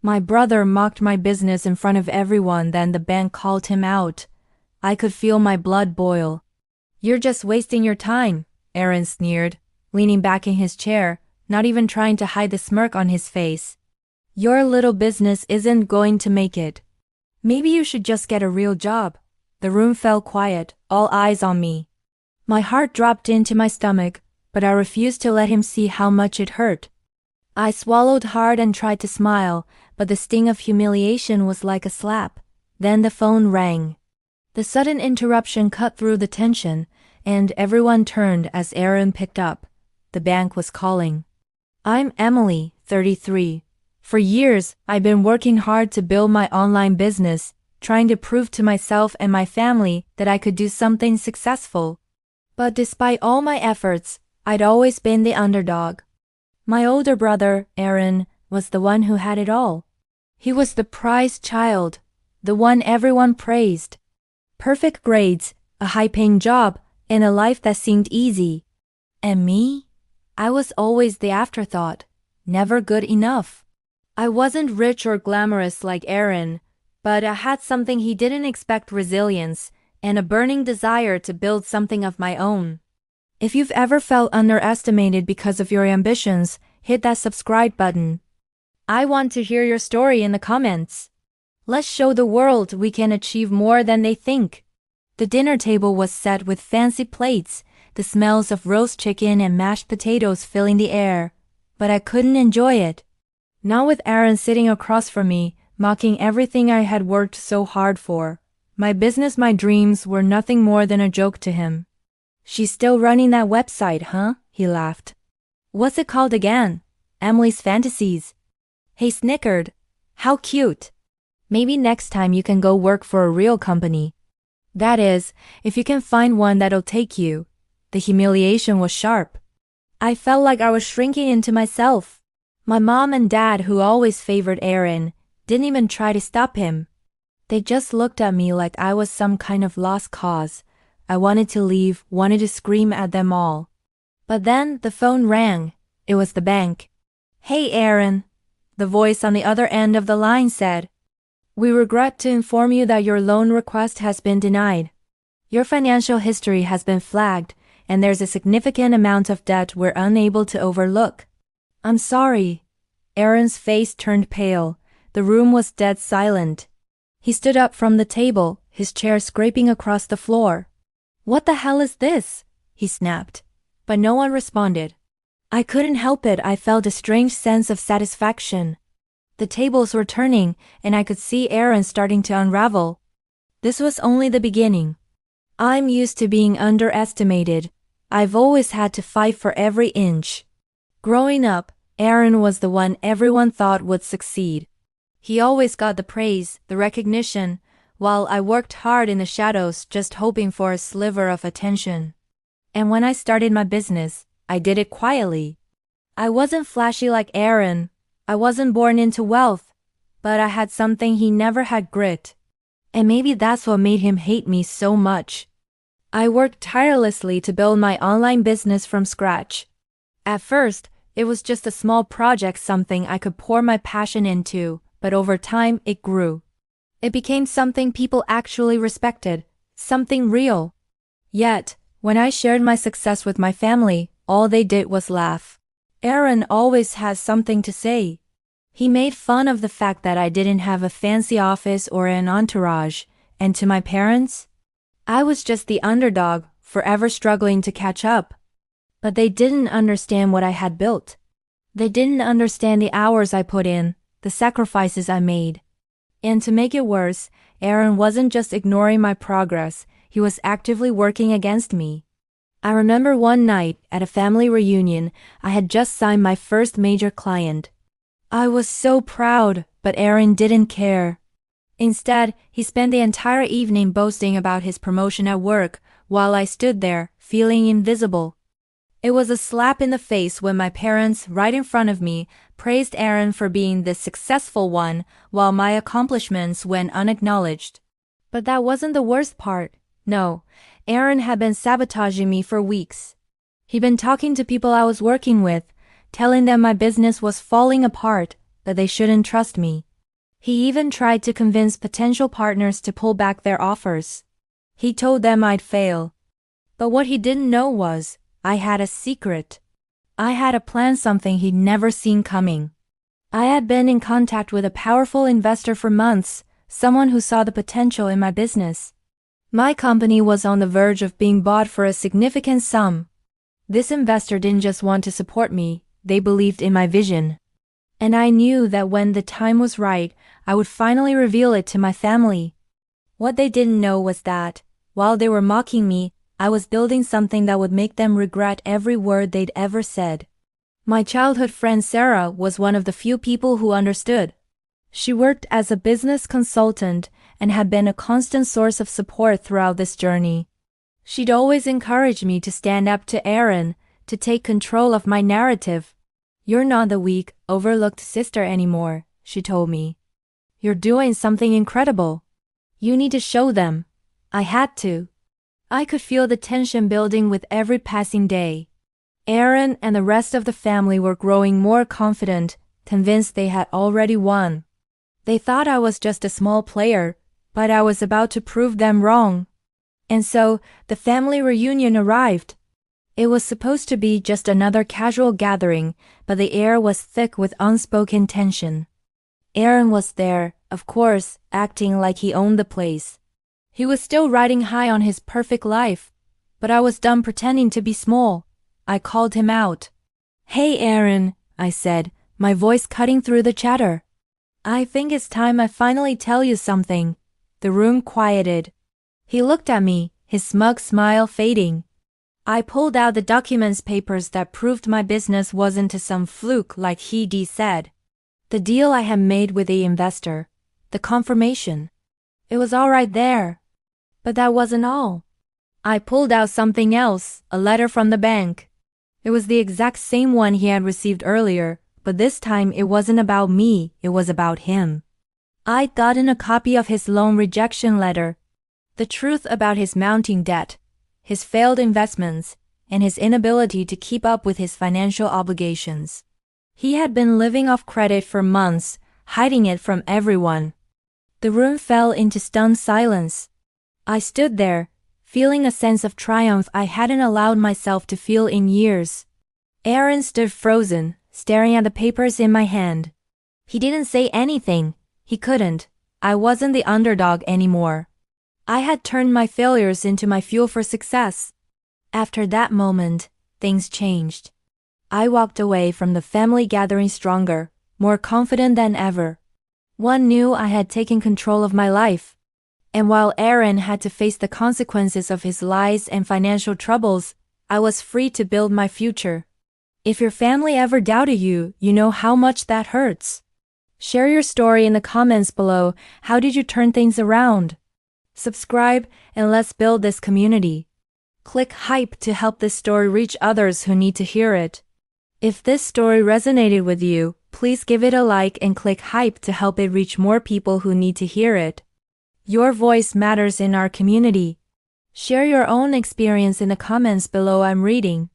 My brother mocked my business in front of everyone, then the bank called him out. I could feel my blood boil. "You're just wasting your time," Aaron sneered, leaning back in his chair, not even trying to hide the smirk on his face. "Your little business isn't going to make it. Maybe you should just get a real job." The room fell quiet, all eyes on me. My heart dropped into my stomach, but I refused to let him see how much it hurt. I swallowed hard and tried to smile, but the sting of humiliation was like a slap. Then the phone rang. The sudden interruption cut through the tension, and everyone turned as Aaron picked up. The bank was calling. "I'm Emily, 33. For years, I've been working hard to build my online business, trying to prove to myself and my family that I could do something successful. But despite all my efforts, I'd always been the underdog. My older brother, Aaron, was the one who had it all. He was the prized child, the one everyone praised. Perfect grades, a high-paying job, and a life that seemed easy. And me? I was always the afterthought, never good enough. I wasn't rich or glamorous like Aaron, but I had something he didn't expect: resilience and a burning desire to build something of my own. If you've ever felt underestimated because of your ambitions, hit that subscribe button. I want to hear your story in the comments. Let's show the world we can achieve more than they think. The dinner table was set with fancy plates, the smells of roast chicken and mashed potatoes filling the air, but I couldn't enjoy it. Not with Aaron sitting across from me, mocking everything I had worked so hard for. My business, my dreams were nothing more than a joke to him. "She's still running that website, huh?" he laughed. "What's it called again?" "Emily's Fantasies." He snickered. "How cute. Maybe next time you can go work for a real company. That is, if you can find one that'll take you." The humiliation was sharp. I felt like I was shrinking into myself. My mom and dad, who always favored Aaron, didn't even try to stop him. They just looked at me like I was some kind of lost cause. I wanted to leave, wanted to scream at them all. But then the phone rang. It was the bank. "Hey, Aaron," the voice on the other end of the line said. "We regret to inform you that your loan request has been denied. Your financial history has been flagged, and there's a significant amount of debt we're unable to overlook." "I'm sorry." Aaron's face turned pale. The room was dead silent. He stood up from the table, his chair scraping across the floor. "What the hell is this?" he snapped. But no one responded. I couldn't help it. I felt a strange sense of satisfaction. The tables were turning, and I could see Aaron starting to unravel. This was only the beginning. I'm used to being underestimated. I've always had to fight for every inch. Growing up, Aaron was the one everyone thought would succeed. He always got the praise, the recognition, while I worked hard in the shadows just hoping for a sliver of attention. And when I started my business, I did it quietly. I wasn't flashy like Aaron. I wasn't born into wealth, but I had something he never had: grit. And maybe that's what made him hate me so much. I worked tirelessly to build my online business from scratch. At first, it was just a small project, something I could pour my passion into, but over time it grew. It became something people actually respected, something real. Yet, when I shared my success with my family, all they did was laugh. Aaron always has something to say. He made fun of the fact that I didn't have a fancy office or an entourage, and to my parents, I was just the underdog, forever struggling to catch up. But they didn't understand what I had built. They didn't understand the hours I put in, the sacrifices I made. And to make it worse, Aaron wasn't just ignoring my progress, he was actively working against me. I remember one night, at a family reunion, I had just signed my first major client. I was so proud, but Aaron didn't care. Instead, he spent the entire evening boasting about his promotion at work, while I stood there, feeling invisible. It was a slap in the face when my parents, right in front of me, praised Aaron for being the successful one, while my accomplishments went unacknowledged. But that wasn't the worst part. No, Aaron had been sabotaging me for weeks. He'd been talking to people I was working with, telling them my business was falling apart, that they shouldn't trust me. He even tried to convince potential partners to pull back their offers. He told them I'd fail. But what he didn't know was, I had a secret. I had a plan, something he'd never seen coming. I had been in contact with a powerful investor for months, someone who saw the potential in my business. My company was on the verge of being bought for a significant sum. This investor didn't just want to support me, they believed in my vision. And I knew that when the time was right, I would finally reveal it to my family. What they didn't know was that, while they were mocking me, I was building something that would make them regret every word they'd ever said. My childhood friend Sarah was one of the few people who understood. She worked as a business consultant and had been a constant source of support throughout this journey. She'd always encouraged me to stand up to Aaron, to take control of my narrative. "You're not the weak, overlooked sister anymore," she told me. "You're doing something incredible. You need to show them." I had to. I could feel the tension building with every passing day. Aaron and the rest of the family were growing more confident, convinced they had already won. They thought I was just a small player, but I was about to prove them wrong. And so, the family reunion arrived. It was supposed to be just another casual gathering, but the air was thick with unspoken tension. Aaron was there, of course, acting like he owned the place. He was still riding high on his perfect life, but I was done pretending to be small. I called him out. "Hey Aaron," I said, my voice cutting through the chatter. "I think it's time I finally tell you something." The room quieted. He looked at me, his smug smile fading. I pulled out the papers that proved my business wasn't some fluke like he'd said. The deal I had made with the investor. The confirmation. It was all right there. But that wasn't all. I pulled out something else, a letter from the bank. It was the exact same one he had received earlier, but this time it wasn't about me, it was about him. I'd gotten a copy of his loan rejection letter. The truth about his mounting debt, his failed investments, and his inability to keep up with his financial obligations. He had been living off credit for months, hiding it from everyone. The room fell into stunned silence. I stood there, feeling a sense of triumph I hadn't allowed myself to feel in years. Aaron stood frozen, staring at the papers in my hand. He didn't say anything. He couldn't. I wasn't the underdog anymore. I had turned my failures into my fuel for success. After that moment, things changed. I walked away from the family gathering stronger, more confident than ever. One knew I had taken control of my life. And while Aaron had to face the consequences of his lies and financial troubles, I was free to build my future. If your family ever doubted you, you know how much that hurts. Share your story in the comments below. How did you turn things around? Subscribe and let's build this community. Click hype to help this story reach others who need to hear it. If this story resonated with you, please give it a like and click hype to help it reach more people who need to hear it. Your voice matters in our community. Share your own experience in the comments below. I'm reading.